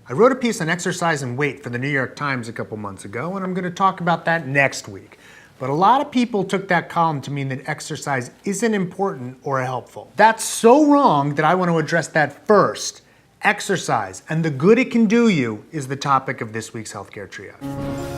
I wrote a piece on exercise and weight for the New York Times a couple months ago, and I'm going to talk about that next week. But a lot of people took that column to mean that exercise isn't important or helpful. That's so wrong that I want to address that first. Exercise and the good it can do you is the topic of this week's Healthcare Triage.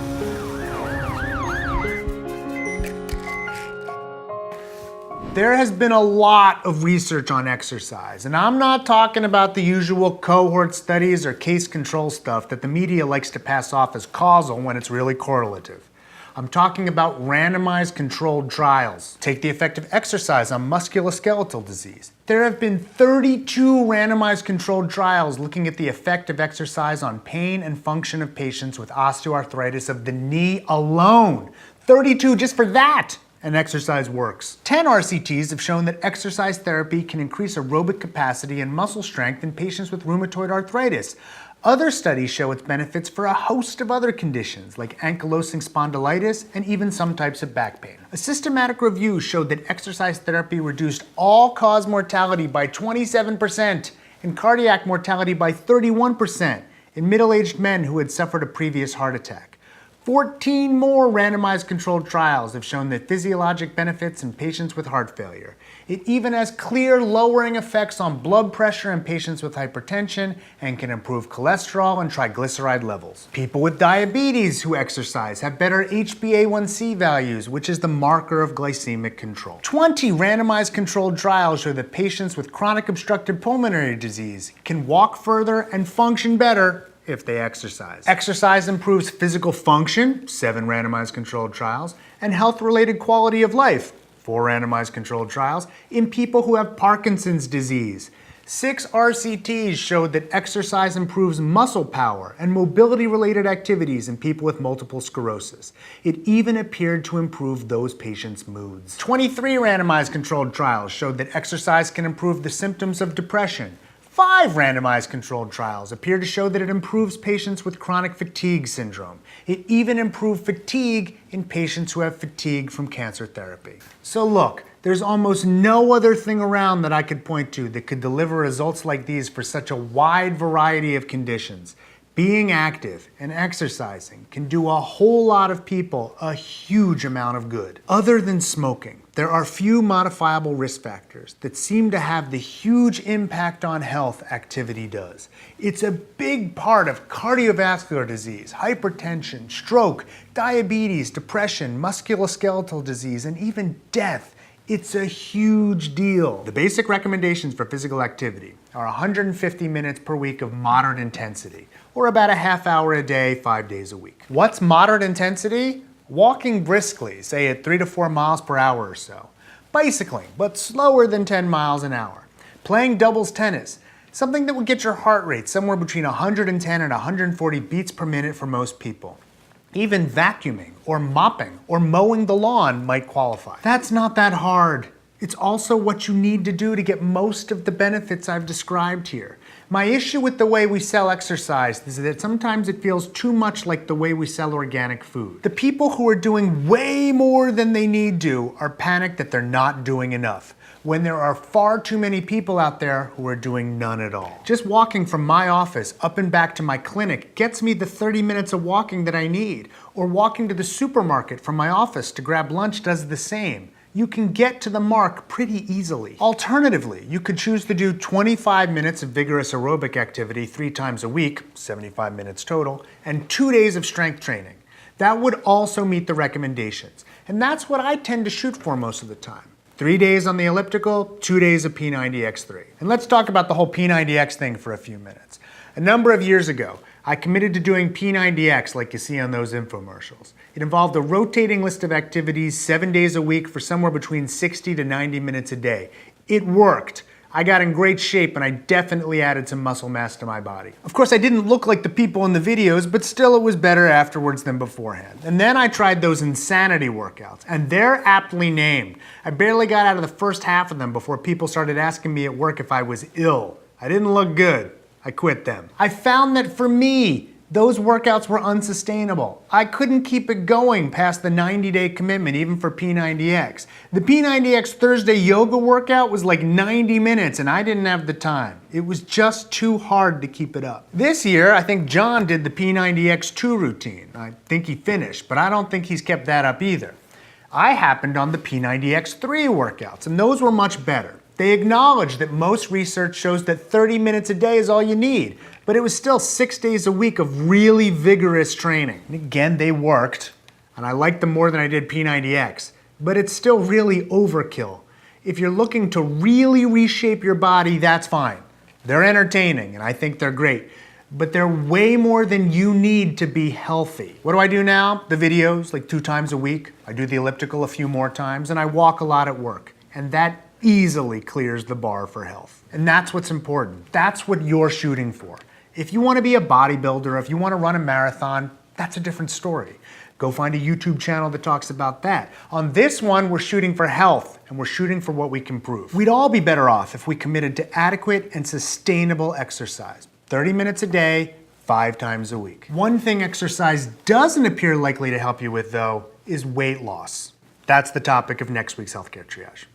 There has been a lot of research on exercise, and I'm not talking about the usual cohort studies or case control stuff that the media likes to pass off as causal when it's really correlative. I'm talking about randomized controlled trials. Take the effect of exercise on musculoskeletal disease. There have been 32 randomized controlled trials looking at the effect of exercise on pain and function of patients with osteoarthritis of the knee alone. 32 just for that! And exercise works. 10 RCTs have shown that exercise therapy can increase aerobic capacity and muscle strength in patients with rheumatoid arthritis. Other studies show its benefits for a host of other conditions, like ankylosing spondylitis and even some types of back pain. A systematic review showed that exercise therapy reduced all-cause mortality by 27% and cardiac mortality by 31% in middle-aged men who had suffered a previous heart attack. 14 more randomized controlled trials have shown that physiologic benefits in patients with heart failure. It even has clear lowering effects on blood pressure in patients with hypertension and can improve cholesterol and triglyceride levels. People with diabetes who exercise have better HbA1c values, which is the marker of glycemic control. 20 randomized controlled trials show that patients with chronic obstructive pulmonary disease can walk further and function better if they exercise. Exercise improves physical function, 7 randomized controlled trials, and health-related quality of life, 4 randomized controlled trials, in people who have Parkinson's disease. 6 RCTs showed that exercise improves muscle power and mobility-related activities in people with multiple sclerosis. It even appeared to improve those patients' moods. 23 randomized controlled trials showed that exercise can improve the symptoms of depression. 5 randomized controlled trials appear to show that it improves patients with chronic fatigue syndrome. It even improved fatigue in patients who have fatigue from cancer therapy. So look, there's almost no other thing around that I could point to that could deliver results like these for such a wide variety of conditions. Being active and exercising can do a whole lot of people a huge amount of good. Other than smoking, there are few modifiable risk factors that seem to have the huge impact on health activity does. It's a big part of cardiovascular disease, hypertension, stroke, diabetes, depression, musculoskeletal disease, and even death. It's a huge deal. The basic recommendations for physical activity are 150 minutes per week of moderate intensity, or about a half hour a day, 5 days a week. What's moderate intensity? Walking briskly, say at 3 to 4 miles per hour or so. Bicycling, but slower than 10 miles an hour. Playing doubles tennis, something that would get your heart rate somewhere between 110 and 140 beats per minute for most people. Even vacuuming or mopping or mowing the lawn might qualify. That's not that hard. It's also what you need to do to get most of the benefits I've described here. My issue with the way we sell exercise is that sometimes it feels too much like the way we sell organic food. The people who are doing way more than they need to are panicked that they're not doing enough, when there are far too many people out there who are doing none at all. Just walking from my office up and back to my clinic gets me the 30 minutes of walking that I need, or walking to the supermarket from my office to grab lunch does the same. You can get to the mark pretty easily. Alternatively, you could choose to do 25 minutes of vigorous aerobic activity 3 times a week, 75 minutes total, and 2 days of strength training. That would also meet the recommendations, and that's what I tend to shoot for most of the time. 3 days on the elliptical, 2 days of P90X3. And let's talk about the whole P90X thing for a few minutes. A number of years ago, I committed to doing P90X like you see on those infomercials. It involved a rotating list of activities 7 days a week for somewhere between 60 to 90 minutes a day. It worked. I got in great shape and I definitely added some muscle mass to my body. Of course, I didn't look like the people in the videos, but still it was better afterwards than beforehand. And then I tried those insanity workouts, and they're aptly named. I barely got out of the first half of them before people started asking me at work if I was ill. I didn't look good. I quit them. I found that for me, Those workouts were unsustainable. I couldn't keep it going past the 90-day commitment, even for P90X. The P90X Thursday yoga workout was like 90 minutes and I didn't have the time. It was just too hard to keep it up. This year, I think John did the P90X2 routine. I think he finished, but I don't think he's kept that up either. I happened on the P90X3 workouts, and those were much better. They acknowledged that most research shows that 30 minutes a day is all you need, but it was still 6 days a week of really vigorous training. And again, they worked, and I liked them more than I did P90X, but it's still really overkill. If you're looking to really reshape your body, that's fine. They're entertaining, and I think they're great, but they're way more than you need to be healthy. What do I do now? The videos, like 2 times a week. I do the elliptical a few more times, and I walk a lot at work, and that easily clears the bar for health. And that's what's important. That's what you're shooting for. If you want to be a bodybuilder, if you want to run a marathon, that's a different story. Go find a YouTube channel that talks about that. On this one, we're shooting for health, and we're shooting for what we can prove. We'd all be better off if we committed to adequate and sustainable exercise. 30 minutes a day, 5 times a week. One thing exercise doesn't appear likely to help you with, though, is weight loss. That's the topic of next week's Healthcare Triage.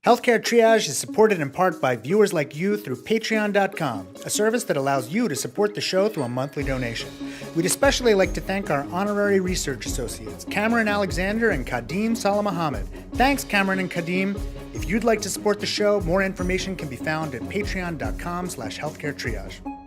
Healthcare Triage is supported in part by viewers like you through Patreon.com, a service that allows you to support the show through a monthly donation. We'd especially like to thank our honorary research associates, Cameron Alexander and Kadim Salah Mohammed. Thanks, Cameron and Kadim. If you'd like to support the show, more information can be found at patreon.com/healthcaretriage.